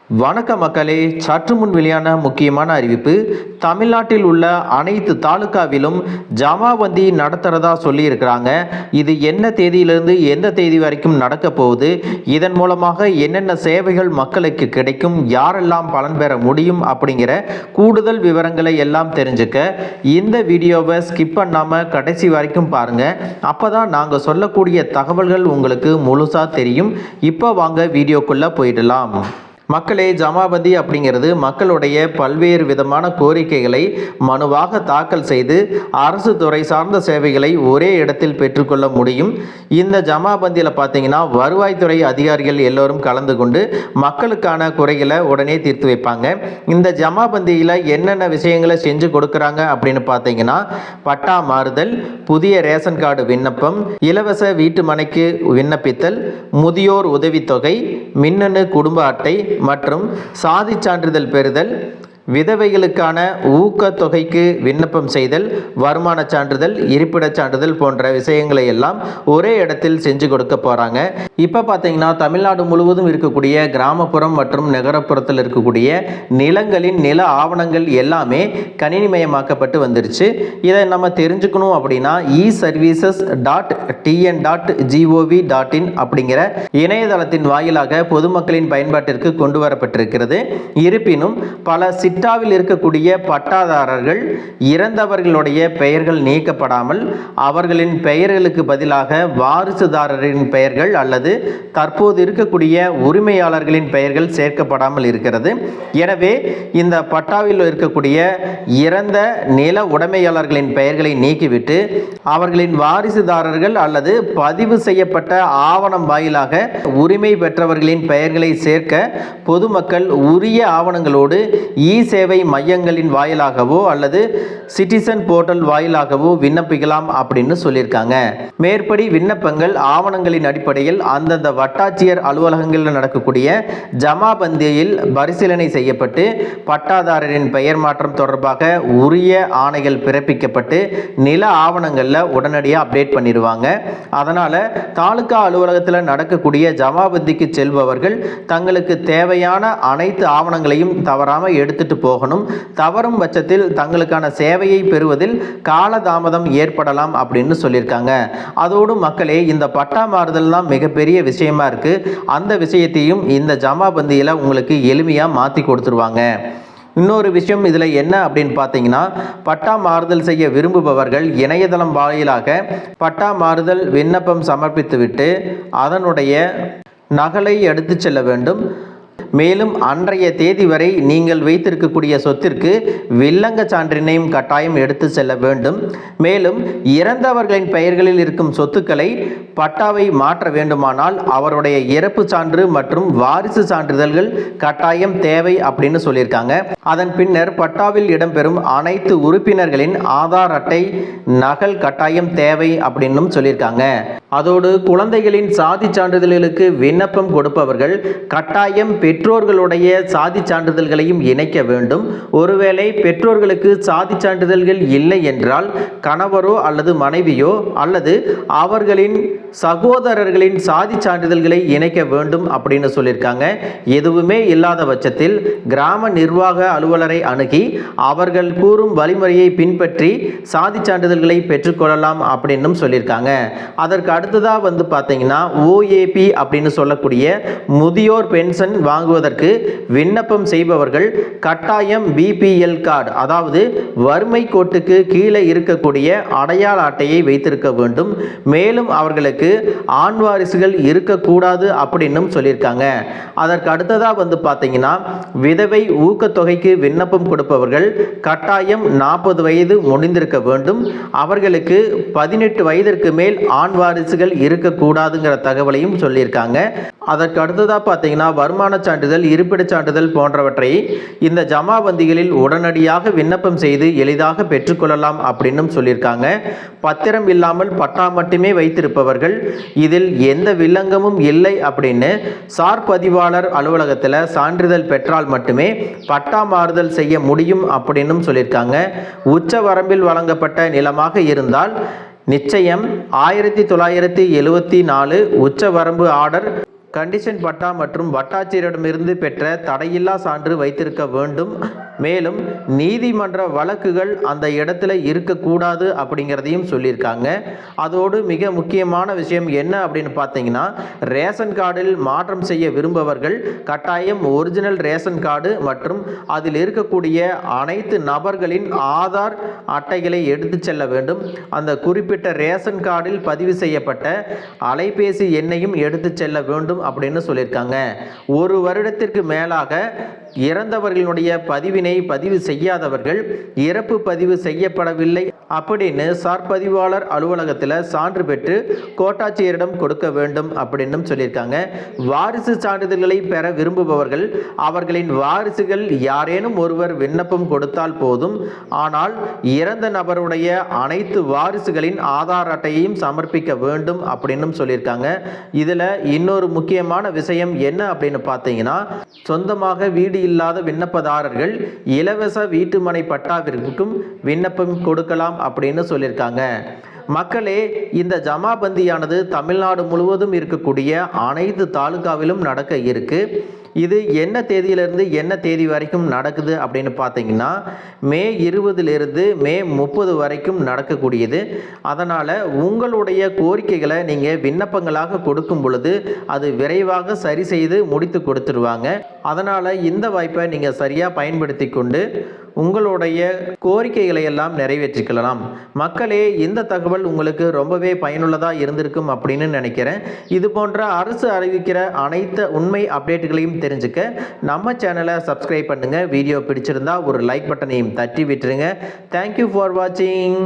வணக்க மக்களே, சற்று முன் வெளியான முக்கியமான அறிவிப்பு. தமிழ்நாட்டில் உள்ள அனைத்து தாலுகாவிலும் ஜமாபந்தி நடத்துறதா சொல்லியிருக்கிறாங்க. இது என்ன தேதியிலிருந்து எந்த தேதி வரைக்கும் நடக்க போகுது, இதன் மூலமாக என்னென்ன சேவைகள் மக்களுக்கு கிடைக்கும், யாரெல்லாம் பலன் பெற முடியும் அப்படிங்கிற கூடுதல் விவரங்களை எல்லாம் தெரிஞ்சுக்க இந்த வீடியோவை ஸ்கிப் பண்ணாமல் கடைசி வரைக்கும் பாருங்கள். அப்போ தான் நாங்கள் சொல்லக்கூடிய தகவல்கள் உங்களுக்கு முழுசாக தெரியும். இப்போ வாங்க வீடியோக்குள்ளே போயிடலாம். மக்களே, ஜமாபந்தி அப்படிங்கிறது மக்களுடைய பல்வேறு விதமான கோரிக்கைகளை மனுவாக தாக்கல் செய்து அரசு துறை சார்ந்த சேவைகளை ஒரே இடத்தில் பெற்றுக்கொள்ள முடியும். இந்த ஜமாபந்தியில் பார்த்தீங்கன்னா வருவாய்த்துறை அதிகாரிகள் எல்லோரும் கலந்து கொண்டு மக்களுக்கான குறைகளை உடனே தீர்த்து வைப்பாங்க. இந்த ஜமாபந்தியில் என்னென்ன விஷயங்களை செஞ்சு கொடுக்குறாங்க அப்படின்னு பார்த்தீங்கன்னா, பட்டா மாறுதல், புதிய ரேஷன் கார்டு விண்ணப்பம், இலவச வீட்டு மனைக்கு விண்ணப்பித்தல், முதியோர் உதவித்தொகை, மின்னணு குடும்ப அட்டை மற்றும் சாதி சான்றிதழ் பெறுதல், விதவைகளுக்கான ஊக்கத்தொகைக்கு விண்ணப்பம் செய்தல், வருமான சான்றிதழ், இருப்பிடச் சான்றிதழ் போன்ற விஷயங்களை எல்லாம் ஒரே இடத்தில் செஞ்சு கொடுக்க போகிறாங்க. இப்போ பார்த்தீங்கன்னா தமிழ்நாடு முழுவதும் இருக்கக்கூடிய கிராமப்புறம் மற்றும் நகரப்புறத்தில் இருக்கக்கூடிய நிலங்களின் நில ஆவணங்கள் எல்லாமே கணினிமயமாக்கப்பட்டு வந்துருச்சு. இதை நம்ம தெரிஞ்சுக்கணும் அப்படின்னா e-services.tn.gov.in அப்படிங்கிற இணையதளத்தின் வாயிலாக பொதுமக்களின் பயன்பாட்டிற்கு கொண்டு வரப்பட்டிருக்கிறது. இருப்பினும் பல சிட்டாவில் இருக்கக்கூடிய பட்டாதாரர்கள் இறந்தவர்களுடைய பெயர்கள் நீக்கப்படாமல் அவர்களின் பெயர்களுக்கு பதிலாக வாரிசுதாரரின் பெயர்கள் அல்லது தற்போது இருக்கக்கூடிய உரிமையாளர்களின் பெயர்கள் சேர்க்கப்படாமல் இருக்கிறது. எனவே இந்த பட்டாவில் இருக்கக்கூடிய இறந்த நில உடைமையாளர்களின் பெயர்களை நீக்கிவிட்டு அவர்களின் வாரிசுதாரர்கள் அல்லது பதிவு செய்யப்பட்ட ஆவணம் வாயிலாக உரிமை பெற்றவர்களின் பெயர்களை சேர்க்க பொதுமக்கள் உரிய ஆவணங்களோடு சேவை மையங்களின் வாயிலாகவோ அல்லது சிட்டிசன் போர்ட்டல் வாயிலாகவோ விண்ணப்பிக்கலாம் அப்படின்னு சொல்லியிருக்காங்க. மேற்படி விண்ணப்பங்கள் ஆவணங்களின் அடிப்படையில் அந்தந்த வட்டாட்சியர் அலுவலகங்களில் நடக்கக்கூடிய ஜமாபந்தியில் பரிசீலனை செய்யப்பட்டு பட்டாதாரரின் பெயர் மாற்றம் தொடர்பாக உரிய ஆணைகள் பிறப்பிக்கப்பட்டு நில ஆவணங்களில் உடனடியாக அப்டேட் பண்ணிடுவாங்க. அதனால் தாலுகா அலுவலகத்தில் நடக்கக்கூடிய ஜமாபந்திக்கு செல்பவர்கள் தங்களுக்கு தேவையான அனைத்து ஆவணங்களையும் தவறாமல் எடுத்துட்டு போகணும். தவறும் பட்சத்தில் தங்களுக்கான சேவையை பெறுவதில் காலதாமதம் ஏற்படலாம் அப்படின்னு சொல்லியிருக்காங்க. அதோடு மக்களே, இந்த பட்டா மாறுதல் தான் மிகப்பெரிய விஷயமா இருக்கு. அந்த விஷயத்தையும் இந்த ஜமாபந்தியில் உங்களுக்கு எளிமையாக மாற்றி கொடுத்துருவாங்க. இன்னொரு விஷயம் இதில் என்ன அப்படின்னு பார்த்தீங்கன்னா, பட்டா மாறுதல் செய்ய விரும்புபவர்கள் இணையதளம் வாயிலாக பட்டா மாறுதல் விண்ணப்பம் சமர்ப்பித்துவிட்டு அதனுடைய நகலை எடுத்து செல்ல வேண்டும். மேலும் அன்றைய தேதி வரை நீங்கள் வைத்திருக்கக்கூடிய சொத்திற்கு வில்லங்க சான்றினையும் கட்டாயம் எடுத்து செல்ல வேண்டும். மேலும் இறந்தவர்களின் பெயர்களில் இருக்கும் சொத்துக்களை பட்டாவை மாற்ற வேண்டுமானால் அவருடைய இறப்பு சான்று மற்றும் வாரிசு சான்றிதழ்கள் கட்டாயம் தேவை அப்படின்னு சொல்லியிருக்காங்க. அதன் பின்னர் பட்டாவில் இடம்பெறும் அனைத்து உறுப்பினர்களின் ஆதார் அட்டை நகல் கட்டாயம் தேவை அப்படின்னும் சொல்லியிருக்காங்க. அதோடு குழந்தைகளின் சாதி சான்றிதழ்களுக்கு விண்ணப்பம் கொடுப்பவர்கள் கட்டாயம் பெற்றோர்களுடைய சாதி சான்றிதழ்களையும் இணைக்க வேண்டும். ஒருவேளை பெற்றோர்களுக்கு சாதி சான்றிதழ்கள் இல்லை என்றால் கணவரோ அல்லது மனைவியோ அல்லது அவர்களின் சகோதரர்களின் சாதி சான்றிதழ்களை இணைக்க வேண்டும் அப்படின்னு சொல்லியிருக்காங்க. எதுவுமே இல்லாத பட்சத்தில் கிராம நிர்வாக அலுவலரை அணுகி அவர்கள் கூறும் வழிமுறையை பின்பற்றி சாதி சான்றிதழ்களை பெற்றுக்கொள்ளலாம் அப்படின்னும் சொல்லியிருக்காங்க. அதற்கு அடுத்ததாக பார்த்தீங்கன்னா OAP அப்படின்னு சொல்லக்கூடிய முதியோர் பென்ஷன் வாங்குவதற்கு விண்ணப்பம் செய்பவர்கள் கட்டாயம் BPL கார்டு, அதாவது வறுமை கோட்டுக்கு கீழே இருக்கக்கூடிய அடையாள அட்டையை வைத்திருக்க வேண்டும். மேலும் அவர்களுக்கு ஆண் வாரிசுகள் இருக்கக்கூடாது அப்படின்னும் சொல்லியிருக்காங்க. அதற்கு அடுத்ததாக பார்த்தீங்கன்னா விதவை ஊக்கத்தொகைக்கு விண்ணப்பம் கொடுப்பவர்கள் கட்டாயம் 40 வயது முடிந்திருக்க வேண்டும். அவர்களுக்கு 18 வயதிற்கு மேல் ஆண் வாரிசுகள் இருக்கக்கூடாதுங்கிற தகவலையும் சொல்லியிருக்காங்க. அதற்கு அடுத்ததாக பார்த்தீங்கன்னா வருமான சான்றிதழ், இருப்பிடச் சான்றிதழ் போன்றவற்றை இந்த ஜமாபந்திகளில் உடனடியாக விண்ணப்பம் செய்து எளிதாக பெற்றுக்கொள்ளலாம் அப்படின்னும் சொல்லியிருக்காங்க. பத்திரம் இல்லாமல் பட்டா மட்டுமே வைத்திருப்பவர்கள் இதில் எந்த வில்லங்கமும் இல்லை அப்படின்னு சார் பதிவாளர் அலுவலகத்தில் சான்றிதழ் பெற்றால் மட்டுமே பட்டா மாறுதல் செய்ய முடியும் அப்படின்னும் சொல்லியிருக்காங்க. உச்ச வரம்பில் வழங்கப்பட்ட நிலமாக இருந்தால் நிச்சயம் 1974 உச்ச வரம்பு ஆர்டர் கண்டிஷன் பட்டா மற்றும் வட்டாட்சியரிடமிருந்து பெற்ற தடையில்லா சான்று வைத்திருக்க வேண்டும். மேலும் நீதிமன்ற வழக்குகள் அந்த இடத்துல இருக்கக்கூடாது அப்படிங்கிறதையும் சொல்லியிருக்காங்க. அதோடு மிக முக்கியமான விஷயம் என்ன அப்படின்னு பார்த்தீங்கன்னா, ரேஷன் கார்டில் மாற்றம் செய்ய விரும்பவர்கள் கட்டாயம் ஒரிஜினல் ரேஷன் கார்டு மற்றும் அதில் இருக்கக்கூடிய அனைத்து நபர்களின் ஆதார் அட்டைகளை எடுத்து செல்ல வேண்டும். அந்த குறிப்பிட்ட ரேஷன் கார்டில் பதிவு செய்யப்பட்ட அலைபேசி எண்ணையும் எடுத்து செல்ல வேண்டும் அப்படின்னு சொல்லியிருக்காங்க. 1 வருடத்திற்கு மேலாக இறந்தவர்களுடைய பதிவு செய்யாதவர்கள் இறப்பு பதிவு செய்யப்படவில்லை அப்படின்னு சார் பதிவாளர் அலுவலகத்தில் சான்று பெற்று கோட்டாட்சியரிடம் கொடுக்க வேண்டும் அப்படின்னு சொல்லியிருக்காங்க. வாரிசு சான்றிதழ்களை பெற விரும்புபவர்கள் அவர்களின் வாரிசுகள் யாரேனும் ஒருவர் விண்ணப்பம் கொடுத்தால் போதும். ஆனால் இறந்த நபருடைய அனைத்து வாரிசுகளின் ஆதார் அட்டையையும் சமர்ப்பிக்க வேண்டும் அப்படின்னு சொல்லியிருக்காங்க. இதில் இன்னொரு முக்கியமான விஷயம் என்ன அப்படின்னு பார்த்தீங்கன்னா, சொந்தமாக வீடு இல்லாத விண்ணப்பதாரர்கள் இலவச வீட்டுமனை பட்டாவிற்கும் விண்ணப்பம் கொடுக்கலாம் அப்படின்னு சொல்லியிருக்காங்க. மக்களே, இந்த ஜமாபந்தியானது தமிழ்நாடு முழுவதும் இருக்கக்கூடிய அனைத்து தாலுகாவிலும் நடக்க இருக்கு. இது என்ன தேதியிலிருந்து என்ன தேதி வரைக்கும் நடக்குது அப்படின்னு பார்த்தீங்கன்னா, மே 20லிருந்து மே 30 வரைக்கும் நடக்கக்கூடியது. அதனால் உங்களுடைய கோரிக்கைகளை நீங்கள் விண்ணப்பங்களாக கொடுக்கும் பொழுது அது விரைவாக சரி செய்து முடித்து கொடுத்துருவாங்க. அதனால் இந்த வாய்ப்பை நீங்கள் சரியாக பயன்படுத்தி கொண்டு உங்களுடைய கோரிக்கைகளை எல்லாம் நிறைவேற்றிக்கலாம். மக்களே, இந்த தகவல் உங்களுக்கு ரொம்பவே பயனுள்ளதாக இருந்திருக்கும் அப்படின்னு நினைக்கிறேன். இது போன்ற அரசு அறிவிக்கிற அனைத்து உண்மை அப்டேட்டுகளையும் தெரிஞ்சுக்க நம்ம சேனலை சப்ஸ்கிரைப் பண்ணுங்கள். வீடியோ பிடிச்சிருந்தா ஒரு லைக் பட்டனையும் தட்டி விட்டுருங்க. தேங்க்யூ ஃபார் வாட்சிங்.